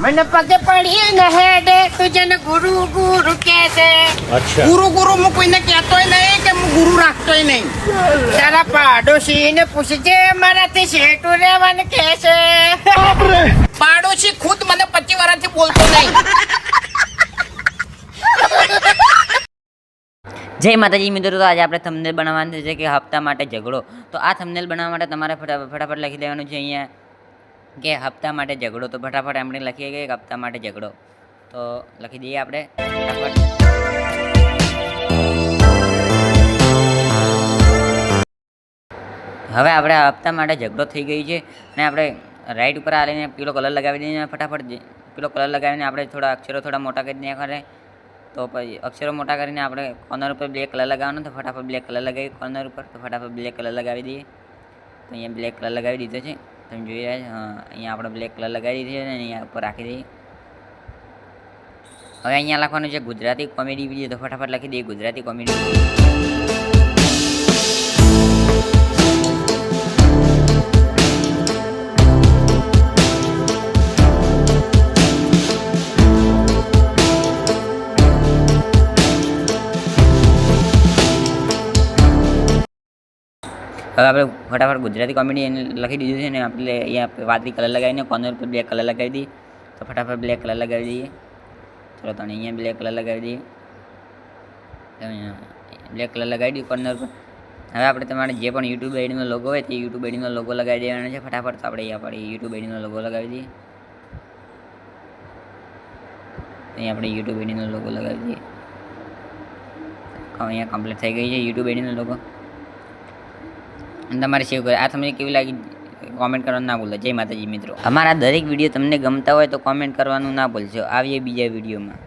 મને પગે પડી ન હેડે તુજન ગુરુ ગુરુ કે છે. અચ્છા ગુરુ ગુરુ હું કોઈને કહેતોય નહીં કે હું ગુરુ રાખતોય નહીં. તારા પાડોશીને પૂછજે મારાથી શેઠું રહેવાનું કે છે. પાડોશી ખુદ મને 25 વર્ષથી બોલતો નહીં. જય માતાજી મિત્રો, તો આજે આપણે થંબનેલ બનાવવાનું છે કે હપ્તા માટે ઝઘડો. તો આ થંબનેલ બનાવવા માટે તમારે ફટાફટ લખી દેવાનું છે અહીંયા કે હપ્તા માટે ઝઘડો. તો ફટાફટ આપણે લખીએ કે હપ્તા માટે ઝઘડો. તો લખી દઈએ આપણે ફટાફટ. હવે આપણે હપ્તા માટે ઝઘડો થઈ ગઈ છે અને આપણે રાઈટ ઉપર આવીને પીળો કલર લગાવી દઈએ. ફટાફટ પીળો કલર લગાવીને આપણે થોડા અક્ષરો થોડા મોટા કરી દઈએ ખરે. તો પછી અક્ષરો મોટા કરીને આપણે કોર્નર ઉપર બ્લેક કલર લગાવવાનો. તો ફટાફટ બ્લેક કલર લગાવી કોર્નર ઉપર. તો ફટાફટ બ્લેક કલર લગાવી દઈએ. તો અહીંયા બ્લેક કલર લગાવી દીધો છે, તમે જોઈ રહ્યા છો. હા, અહીંયા આપણે બ્લેક કલર લગાવી દીધી છે અને અહીંયા ઉપર રાખી દઈએ. હવે અહીંયા લખવાનું છે ગુજરાતી કોમેડી વિડીયો. તો ફટાફટ લખી દઈએ ગુજરાતી કોમેડી. હવે આપણે ફટાફટ ગુજરાતી કોમેડી લખી દીધું છે ને આપણે અહીંયા વાદળી કલર લગાવીને કોર્નર પર બ્લેક કલર લગાવી દઈએ. તો ફટાફટ બ્લેક કલર લગાવી દઈએ. ચલો તો અહીંયા બ્લેક કલર લગાવી દઈએ. બ્લેક કલર લગાવી દઈએ કોર્નર પર. હવે આપણે તમારે જે પણ યુટ્યુબ આઈડીનો લોગો હોય તે યુટ્યુબ આઈડીનો લોગો લગાવી દેવાનો છે ફટાફટ. તો આપણે અહીંયા આપણે યુટ્યુબ આઈડીનો લોગો લગાવી દઈએ. અહીંયા આપણે યુટ્યુબ આઈડીનો લોગો લગાવી દઈએ. અહીંયા કમ્પ્લીટ થઈ ગઈ છે યુટ્યુબ આઈડીનો લોગો. અને તમારે સેવ કરે. આ તમને કેવી લાગી કોમેન્ટ કરવાનું ના ભૂલતા. જય માતાજી મિત્રો. અમારા દરેક વિડીયો તમને ગમતા હોય તો કોમેન્ટ કરવાનું ના ભૂલશો. આવીએ બીજા વિડીયોમાં.